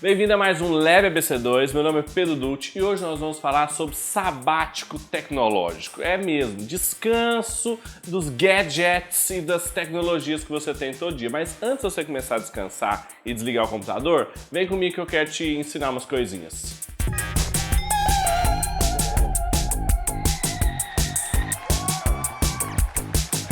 Bem-vindo a mais um Leve ABC2, meu nome é Pedro Dutti e hoje nós vamos falar sobre sabático tecnológico. É mesmo, descanso dos gadgets e das tecnologias que você tem todo dia. Mas antes de você começar a descansar e desligar o computador, vem comigo que eu quero te ensinar umas coisinhas.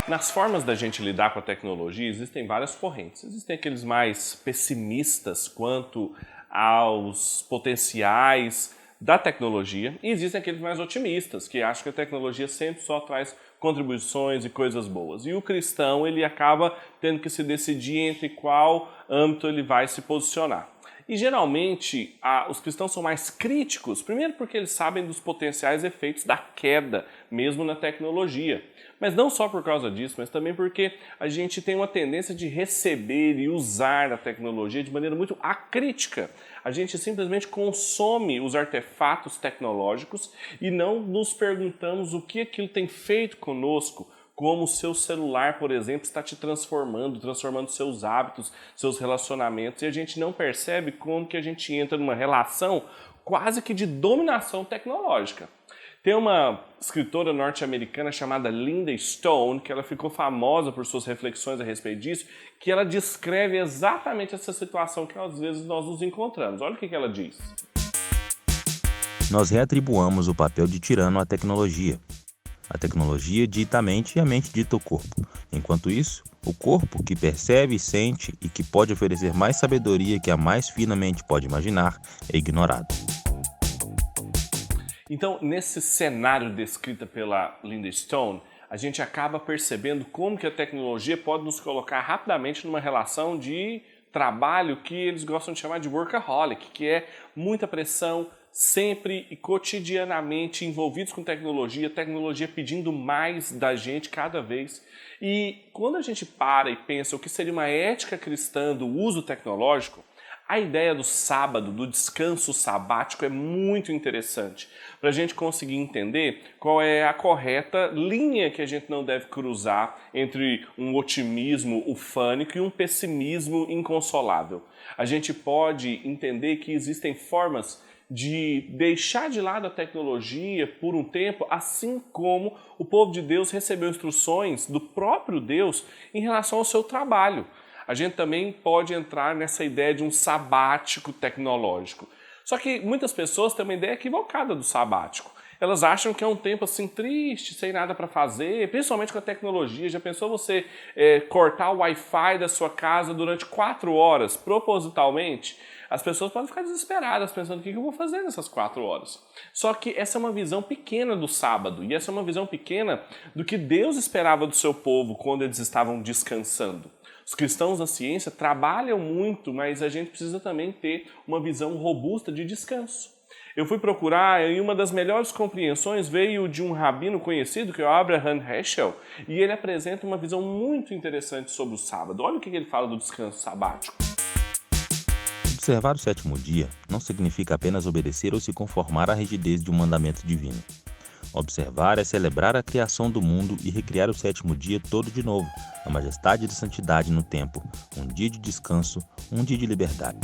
Nas formas da gente lidar com a tecnologia existem várias correntes. Existem aqueles mais pessimistas quanto aos potenciais da tecnologia e existem aqueles mais otimistas que acham que a tecnologia sempre só traz contribuições e coisas boas. E o cristão ele acaba tendo que se decidir entre qual âmbito ele vai se posicionar. E geralmente os cristãos são mais críticos, primeiro porque eles sabem dos potenciais efeitos da queda, mesmo na tecnologia. Mas não só por causa disso, mas também porque a gente tem uma tendência de receber e usar a tecnologia de maneira muito acrítica. A gente simplesmente consome os artefatos tecnológicos e não nos perguntamos o que aquilo tem feito conosco, como o seu celular, por exemplo, está te transformando seus hábitos, seus relacionamentos, e a gente não percebe como que a gente entra numa relação quase que de dominação tecnológica. Tem uma escritora norte-americana chamada Linda Stone, que ela ficou famosa por suas reflexões a respeito disso, que ela descreve exatamente essa situação que às vezes nós nos encontramos. Olha o que ela diz. Nós reatribuamos o papel de tirano à tecnologia. A tecnologia dita a mente e a mente dita o corpo. Enquanto isso, o corpo, que percebe e sente e que pode oferecer mais sabedoria que a mais fina mente pode imaginar, é ignorado. Então, nesse cenário descrito pela Linda Stone, a gente acaba percebendo como que a tecnologia pode nos colocar rapidamente numa relação de trabalho que eles gostam de chamar de workaholic, que é muita pressão, sempre e cotidianamente envolvidos com tecnologia pedindo mais da gente cada vez. E quando a gente para e pensa o que seria uma ética cristã do uso tecnológico, a ideia do sábado, do descanso sabático é muito interessante para a gente conseguir entender qual é a correta linha que a gente não deve cruzar entre um otimismo ufânico e um pessimismo inconsolável. A gente pode entender que existem formas de deixar de lado a tecnologia por um tempo, assim como o povo de Deus recebeu instruções do próprio Deus em relação ao seu trabalho. A gente também pode entrar nessa ideia de um sabático tecnológico. Só que muitas pessoas têm uma ideia equivocada do sabático. Elas acham que é um tempo assim triste, sem nada para fazer, principalmente com a tecnologia. Já pensou você cortar o Wi-Fi da sua casa durante 4 horas, propositalmente? As pessoas podem ficar desesperadas, pensando o que eu vou fazer nessas 4 horas. Só que essa é uma visão pequena do sábado, e essa é uma visão pequena do que Deus esperava do seu povo quando eles estavam descansando. Os cristãos da ciência trabalham muito, mas a gente precisa também ter uma visão robusta de descanso. Eu fui procurar e uma das melhores compreensões veio de um rabino conhecido, que é o Abraham Heschel, e ele apresenta uma visão muito interessante sobre o sábado. Olha o que ele fala do descanso sabático. Observar o sétimo dia não significa apenas obedecer ou se conformar à rigidez de um mandamento divino. Observar é celebrar a criação do mundo e recriar o sétimo dia todo de novo, a majestade de santidade no tempo, um dia de descanso, um dia de liberdade.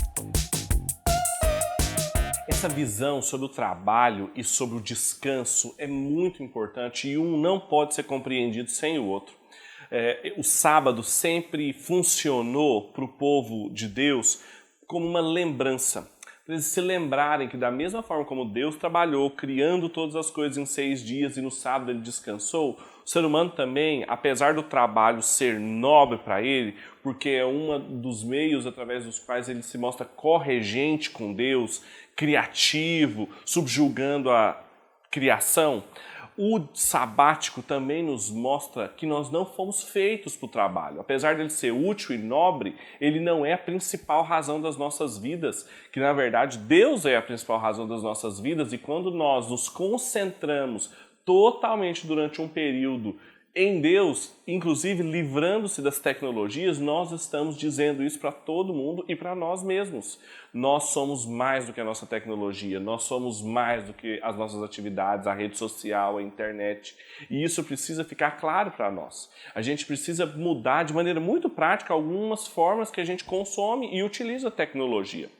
Essa visão sobre o trabalho e sobre o descanso é muito importante e um não pode ser compreendido sem o outro. O sábado sempre funcionou para o povo de Deus como uma lembrança. Para eles se lembrarem que da mesma forma como Deus trabalhou, criando todas as coisas em 6 dias e no sábado ele descansou, o ser humano também, apesar do trabalho ser nobre para ele, porque é um dos meios através dos quais ele se mostra corregente com Deus, criativo, subjugando a criação, o sabático também nos mostra que nós não fomos feitos para o trabalho. Apesar dele ser útil e nobre, ele não é a principal razão das nossas vidas, que na verdade Deus é a principal razão das nossas vidas, e quando nós nos concentramos totalmente durante um período em Deus, inclusive livrando-se das tecnologias, nós estamos dizendo isso para todo mundo e para nós mesmos. Nós somos mais do que a nossa tecnologia, nós somos mais do que as nossas atividades, a rede social, a internet. E isso precisa ficar claro para nós. A gente precisa mudar de maneira muito prática algumas formas que a gente consome e utiliza a tecnologia.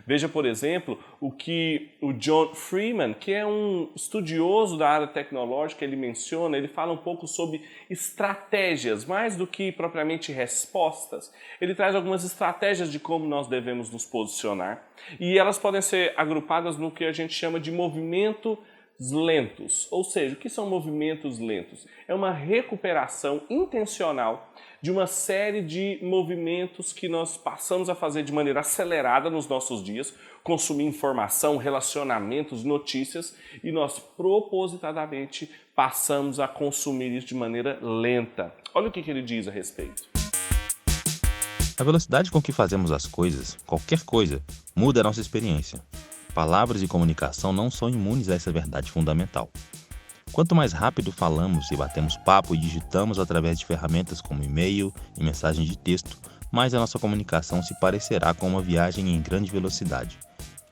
Veja, por exemplo, o que o John Freeman, que é um estudioso da área tecnológica, ele menciona, ele fala um pouco sobre estratégias, mais do que propriamente respostas. Ele traz algumas estratégias de como nós devemos nos posicionar e elas podem ser agrupadas no que a gente chama de movimento lentos. Ou seja, o que são movimentos lentos? É uma recuperação intencional de uma série de movimentos que nós passamos a fazer de maneira acelerada nos nossos dias, consumir informação, relacionamentos, notícias, e nós propositadamente passamos a consumir isso de maneira lenta. Olha o que ele diz a respeito. A velocidade com que fazemos as coisas, qualquer coisa, muda a nossa experiência. Palavras e comunicação não são imunes a essa verdade fundamental. Quanto mais rápido falamos e batemos papo e digitamos através de ferramentas como e-mail e mensagem de texto, mais a nossa comunicação se parecerá com uma viagem em grande velocidade.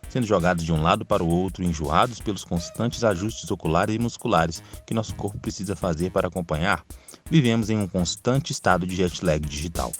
Sendo jogados de um lado para o outro, enjoados pelos constantes ajustes oculares e musculares que nosso corpo precisa fazer para acompanhar, vivemos em um constante estado de jet lag digital.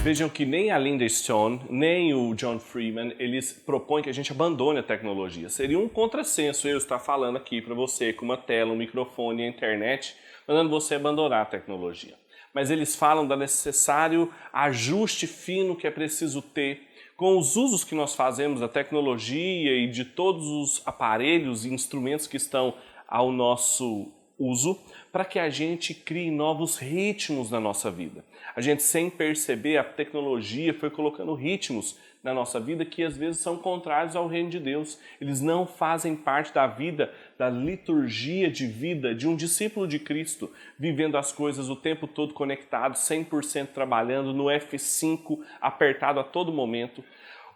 Vejam que nem a Linda Stone, nem o John Freeman, eles propõem que a gente abandone a tecnologia. Seria um contrassenso eu estar falando aqui para você com uma tela, um microfone e a internet, mandando você abandonar a tecnologia. Mas eles falam do necessário ajuste fino que é preciso ter com os usos que nós fazemos da tecnologia e de todos os aparelhos e instrumentos que estão ao nosso uso, para que a gente crie novos ritmos na nossa vida. A gente, sem perceber, a tecnologia foi colocando ritmos na nossa vida que às vezes são contrários ao reino de Deus. Eles não fazem parte da vida, da liturgia de vida de um discípulo de Cristo, vivendo as coisas o tempo todo conectado, 100% trabalhando no F5, apertado a todo momento.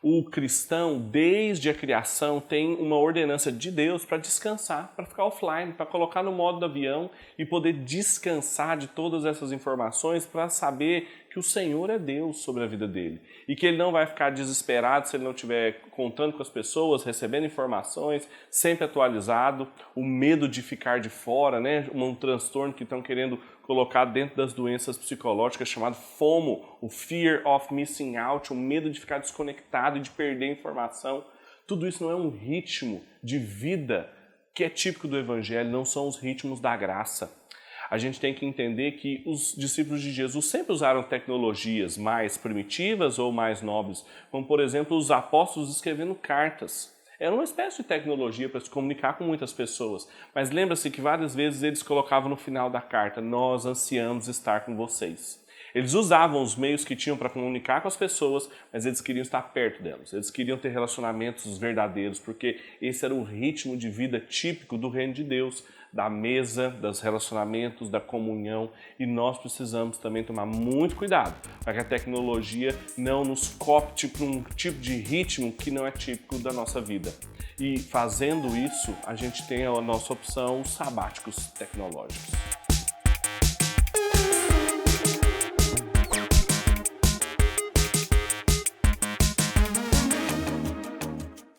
O cristão, desde a criação, tem uma ordenança de Deus para descansar, para ficar offline, para colocar no modo do avião e poder descansar de todas essas informações para saber que o Senhor é Deus sobre a vida dele e que ele não vai ficar desesperado se ele não estiver contando com as pessoas, recebendo informações, sempre atualizado, o medo de ficar de fora, né? Um transtorno que estão querendo colocar dentro das doenças psicológicas chamado FOMO, o Fear of Missing Out, o medo de ficar desconectado e de perder informação. Tudo isso não é um ritmo de vida que é típico do Evangelho, não são os ritmos da graça. A gente tem que entender que os discípulos de Jesus sempre usaram tecnologias mais primitivas ou mais nobres, como por exemplo os apóstolos escrevendo cartas. Era uma espécie de tecnologia para se comunicar com muitas pessoas, mas lembra-se que várias vezes eles colocavam no final da carta: nós ansiamos estar com vocês. Eles usavam os meios que tinham para comunicar com as pessoas, mas eles queriam estar perto delas, eles queriam ter relacionamentos verdadeiros, porque esse era o ritmo de vida típico do reino de Deus, da mesa, dos relacionamentos, da comunhão, e nós precisamos também tomar muito cuidado para que a tecnologia não nos copte para um tipo de ritmo que não é típico da nossa vida. E fazendo isso, a gente tem a nossa opção, os sabáticos tecnológicos.